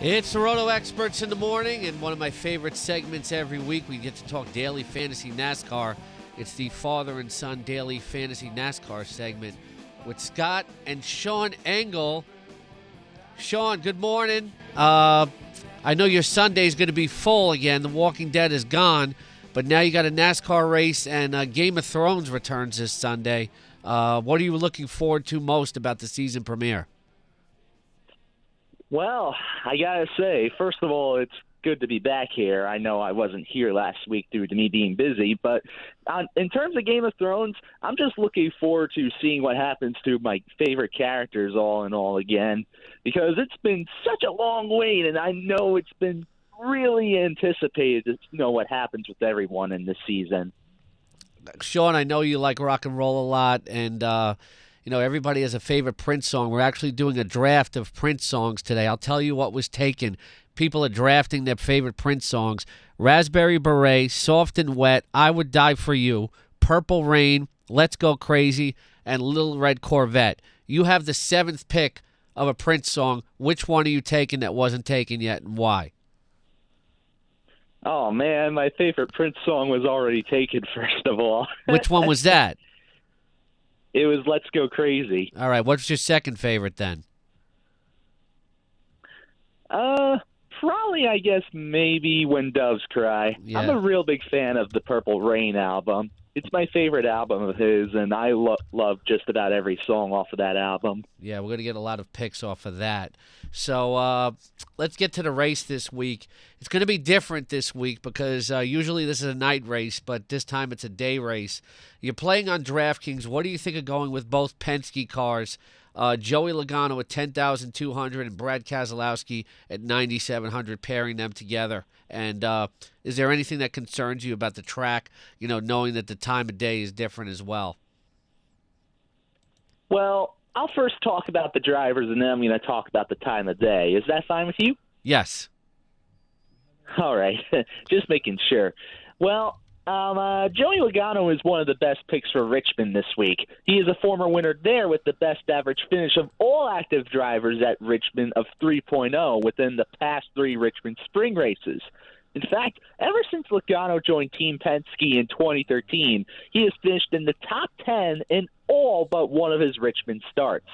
It's the RotoExperts in the morning, and one of my favorite segments every week. We get to talk daily fantasy NASCAR. It's the father and son daily fantasy NASCAR segment with Scott and Sean Engel. Sean, good morning. I know your Sunday's going to be full again. The Walking Dead is gone, but now you got a NASCAR race, and Game of Thrones returns this Sunday. What are you looking forward to most about the season premiere? Well, I got to say, first of all, it's good to be back here. I know I wasn't here last week due to me being busy, but in terms of Game of Thrones, I'm just looking forward to seeing what happens to my favorite characters all in all again, because it's been such a long wait, and I know it's been really anticipated to know what happens with everyone in this season. Sean, I know you like rock and roll a lot, and everybody has a favorite Prince song. We're actually doing a draft of Prince songs today. I'll tell you what was taken. People are drafting their favorite Prince songs. Raspberry Beret, Soft and Wet, I Would Die For You, Purple Rain, Let's Go Crazy, and Little Red Corvette. You have the seventh pick of a Prince song. Which one are you taking that wasn't taken yet, and why? Oh, man, my favorite Prince song was already taken, first of all. Which one was that? It was Let's Go Crazy. All right, what's your second favorite then? Probably, I guess, maybe When Doves Cry. Yeah. I'm a real big fan of the Purple Rain album. It's my favorite album of his, and I love just about every song off of that album. Yeah, we're going to get a lot of picks off of that. So let's get to the race this week. It's going to be different this week because usually this is a night race, but this time it's a day race. You're playing on DraftKings. What do you think of going with both Penske cars? Joey Logano at 10,200 and Brad Keselowski at 9,700, pairing them together. And is there anything that concerns you about the track, knowing that the time of day is different as well? Well, I'll first talk about the drivers, and then I'm going to talk about the time of day. Is that fine with you? Yes. All right. Just making sure. Well, Joey Logano is one of the best picks for Richmond this week. He is a former winner there with the best average finish of all active drivers at Richmond of 3.0 within the past three Richmond spring races. In fact, ever since Logano joined Team Penske in 2013, he has finished in the top 10 in all but one of his Richmond starts.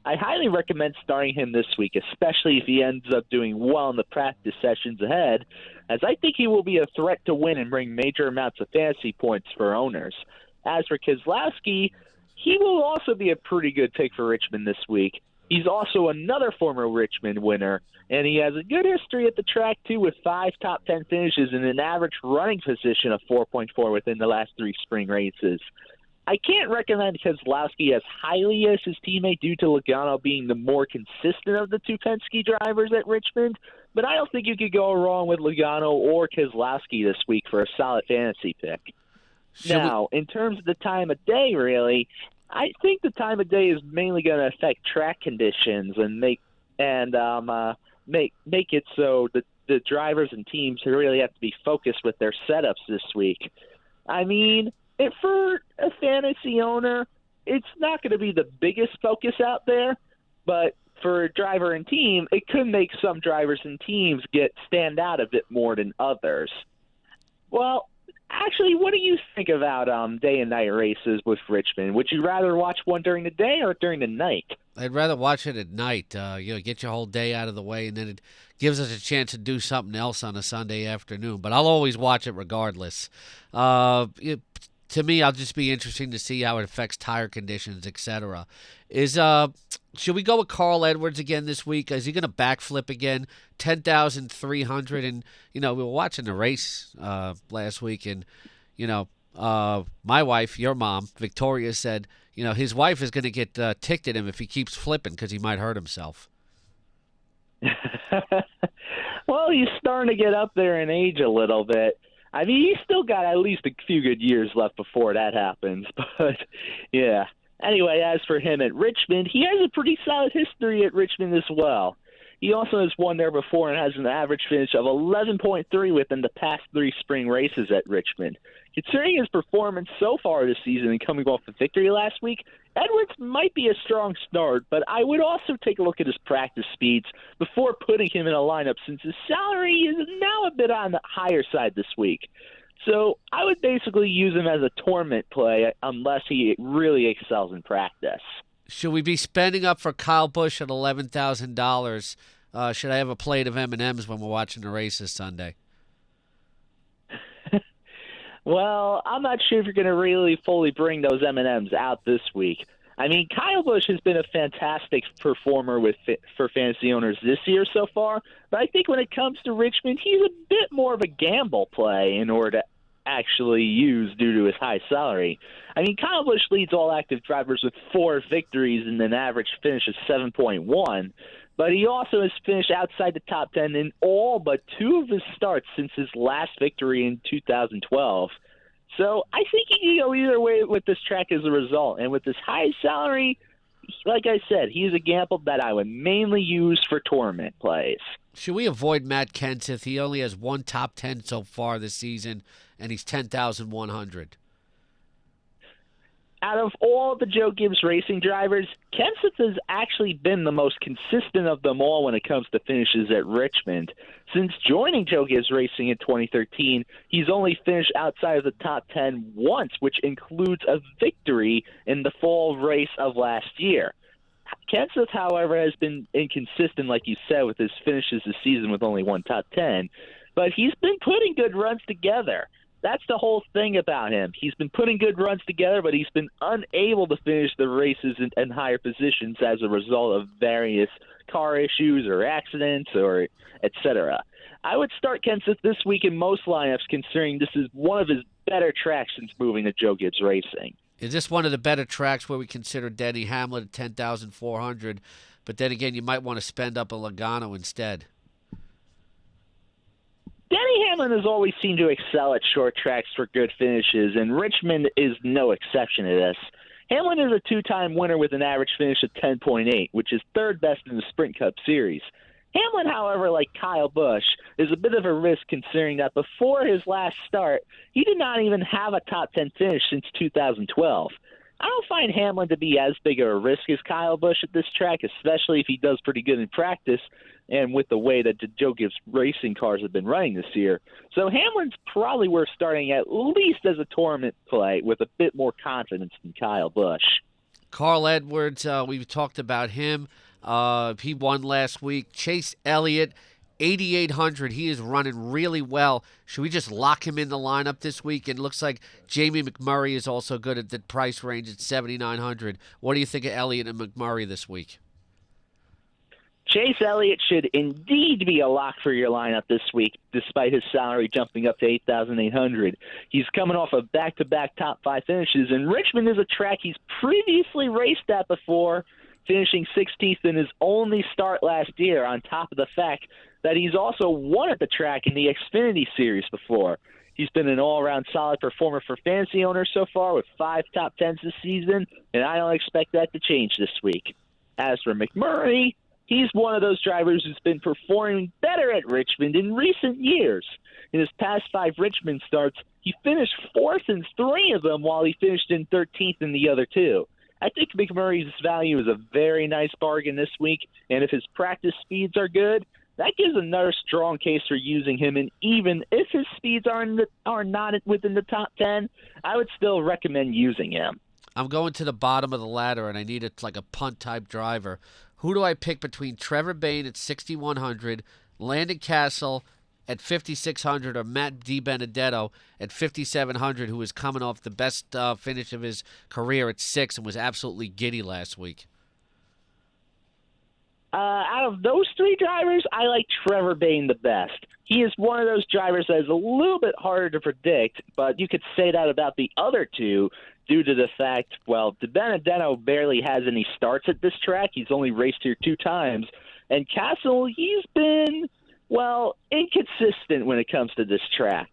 I highly recommend starting him this week, especially if he ends up doing well in the practice sessions ahead, as I think he will be a threat to win and bring major amounts of fantasy points for owners. As for Keselowski, he will also be a pretty good pick for Richmond this week. He's also another former Richmond winner, and he has a good history at the track, too, with 5 top 10 finishes and an average running position of 4.4 within the last 3 spring races. I can't recommend Keselowski as highly as his teammate due to Logano being the more consistent of the two Penske drivers at Richmond, but I don't think you could go wrong with Logano or Keselowski this week for a solid fantasy pick. Now, in terms of the time of day, really, I think the time of day is mainly going to affect track conditions and make it so that the drivers and teams really have to be focused with their setups this week. I mean, for a fantasy owner, it's not going to be the biggest focus out there, but for a driver and team, it could make some drivers and teams stand out a bit more than others. Well, actually, what do you think about day and night races with Richmond? Would you rather watch one during the day or during the night? I'd rather watch it at night. Get your whole day out of the way, and then it gives us a chance to do something else on a Sunday afternoon. But I'll always watch it regardless. To me, I'll just be interesting to see how it affects tire conditions, etc. Should we go with Carl Edwards again this week? Is he going to backflip again? 10,300, and we were watching the race last week, and my wife, your mom, Victoria, said his wife is going to get ticked at him if he keeps flipping because he might hurt himself. Well, he's starting to get up there in age a little bit. I mean, he's still got at least a few good years left before that happens. But, yeah. Anyway, as for him at Richmond, he has a pretty solid history at Richmond as well. He also has won there before and has an average finish of 11.3 within the past 3 spring races at Richmond. Considering his performance so far this season and coming off the victory last week, Edwards might be a strong start, but I would also take a look at his practice speeds before putting him in a lineup since his salary is now a bit on the higher side this week. So I would basically use him as a tournament play unless he really excels in practice. Should we be spending up for Kyle Busch at $11,000? Should I have a plate of M&Ms when we're watching the race this Sunday? Well, I'm not sure if you're going to really fully bring those M&Ms out this week. I mean, Kyle Busch has been a fantastic performer for fantasy owners this year so far, but I think when it comes to Richmond, he's a bit more of a gamble play in order to actually use due to his high salary. I mean, Kyle Busch leads all active drivers with 4 victories and an average finish of 7.1, but he also has finished outside the top 10 in all but 2 of his starts since his last victory in 2012. So I think he can go either way with this track as a result. And with his high salary, like I said, he's a gamble that I would mainly use for tournament plays. Should we avoid Matt Kenseth? He only has 1 top 10 so far this season, and he's 10,100. Out of all the Joe Gibbs Racing drivers, Kenseth has actually been the most consistent of them all when it comes to finishes at Richmond. Since joining Joe Gibbs Racing in 2013, he's only finished outside of the top 10 once, which includes a victory in the fall race of last year. Kenseth, however, has been inconsistent, like you said, with his finishes this season with only 1 top 10, but he's been putting good runs together. That's the whole thing about him. He's been putting good runs together, but he's been unable to finish the races in higher positions as a result of various car issues or accidents or et cetera. I would start Kenseth this week in most lineups, considering this is one of his better tracks since moving to Joe Gibbs Racing. Is this one of the better tracks where we consider Denny Hamlin at 10,400? But then again, you might want to spend up a Logano instead. Denny Hamlin has always seemed to excel at short tracks for good finishes, and Richmond is no exception to this. Hamlin is a 2-time winner with an average finish of 10.8, which is 3rd best in the Sprint Cup Series. Hamlin, however, like Kyle Busch, is a bit of a risk considering that before his last start, he did not even have a top 10 finish since 2012. I don't find Hamlin to be as big of a risk as Kyle Busch at this track, especially if he does pretty good in practice and with the way that the Joe Gibbs Racing cars have been running this year. So Hamlin's probably worth starting at least as a tournament play with a bit more confidence than Kyle Busch. Carl Edwards, we've talked about him. He won last week. Chase Elliott, 8,800. He is running really well. Should we just lock him in the lineup this week? And it looks like Jamie McMurray is also good at the price range at 7,900. What do you think of Elliott and McMurray this week? Chase Elliott should indeed be a lock for your lineup this week, despite his salary jumping up to $8,800. He's coming off of back-to-back top 5 finishes, and Richmond is a track he's previously raced at before, finishing 16th in his only start last year, on top of the fact that he's also won at the track in the Xfinity Series before. He's been an all-around solid performer for fantasy owners so far with 5 top 10s this season, and I don't expect that to change this week. As for McMurray, he's one of those drivers who's been performing better at Richmond in recent years. In his past 5 Richmond starts, he finished 4th in 3 of them while he finished in 13th in the other 2. I think McMurray's value is a very nice bargain this week, and if his practice speeds are good, that gives another strong case for using him. And even if his speeds are not within the top 10, I would still recommend using him. I'm going to the bottom of the ladder, and I need a punt-type driver. Who do I pick between Trevor Bayne at 6,100, Landon Castle at 5,600, or Matt DiBenedetto at 5,700, who is coming off the best finish of his career at 6 and was absolutely giddy last week? Out of those 3 drivers, I like Trevor Bayne the best. He is one of those drivers that is a little bit harder to predict, but you could say that about the other 2 due to the fact, well, DiBenedetto barely has any starts at this track. He's only raced here 2 times. And Castle, he's been, well, inconsistent when it comes to this track.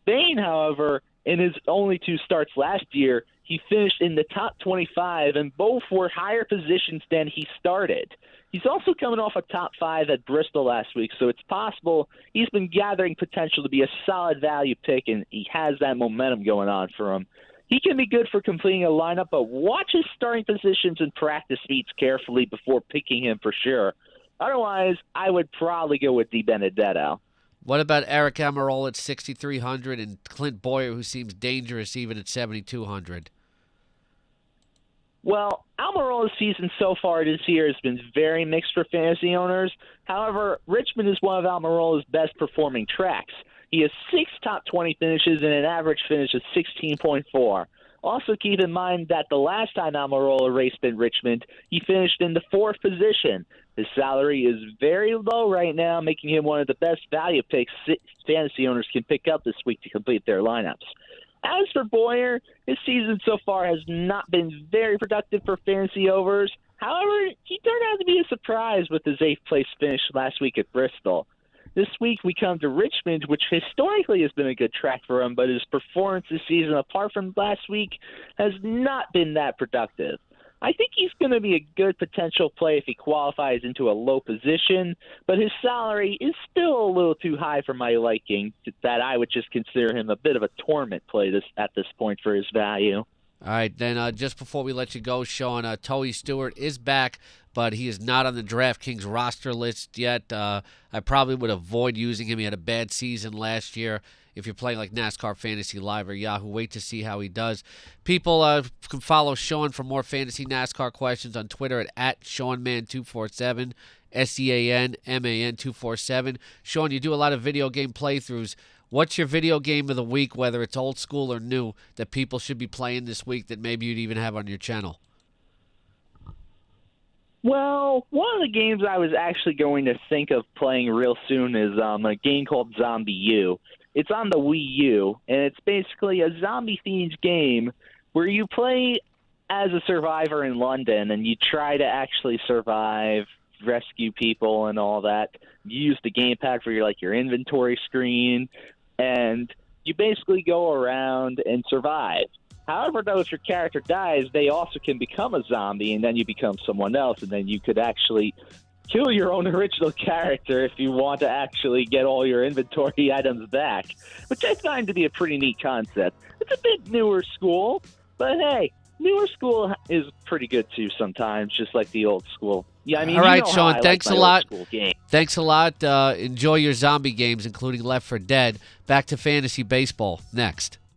Bayne, however, in his only 2 starts last year, he finished in the top 25, and both were higher positions than he started. He's also coming off a top 5 at Bristol last week, so it's possible he's been gathering potential to be a solid value pick, and he has that momentum going on for him. He can be good for completing a lineup, but watch his starting positions and practice meets carefully before picking him for sure. Otherwise, I would probably go with Di Benedetto. What about Eric Amarola at 6,300 and Clint Boyer, who seems dangerous even at 7,200? Well, Almirola's season so far this year has been very mixed for fantasy owners. However, Richmond is one of Almirola's best performing tracks. He has 6 top 20 finishes and an average finish of 16.4. Also keep in mind that the last time Almirola raced in Richmond, he finished in the 4th position. His salary is very low right now, making him one of the best value picks fantasy owners can pick up this week to complete their lineups. As for Boyer, his season so far has not been very productive for fantasy overs. However, he turned out to be a surprise with his 8th place finish last week at Bristol. This week we come to Richmond, which historically has been a good track for him, but his performance this season, apart from last week, has not been that productive. I think he's going to be a good potential play if he qualifies into a low position, but his salary is still a little too high for my liking, that I would just consider him a bit of a tournament play at this point for his value. All right, then just before we let you go, Sean, Toey Stewart is back, but he is not on the DraftKings roster list yet. I probably would avoid using him. He had a bad season last year. If you're playing like NASCAR Fantasy Live or Yahoo, wait to see how he does. People can follow Sean for more fantasy NASCAR questions on Twitter at SeanMan247, SeanMan247. Sean, you do a lot of video game playthroughs. What's your video game of the week, whether it's old school or new, that people should be playing this week that maybe you'd even have on your channel? Well, one of the games I was actually going to think of playing real soon is a game called Zombie U. It's on the Wii U, and it's basically a zombie-themed game where you play as a survivor in London, and you try to actually survive, rescue people, and all that. You use the gamepad for your inventory screen, and you basically go around and survive. However, though, if your character dies, they also can become a zombie, and then you become someone else, and then you could actually kill your own original character if you want to actually get all your inventory items back, which I find to be a pretty neat concept. It's a bit newer school, but hey, newer school is pretty good too sometimes, just like the old school. Yeah, I mean, all right, you know Sean, how I thanks like a my lot. old school game. Thanks a lot. Enjoy your zombie games, including Left 4 Dead. Back to fantasy baseball next.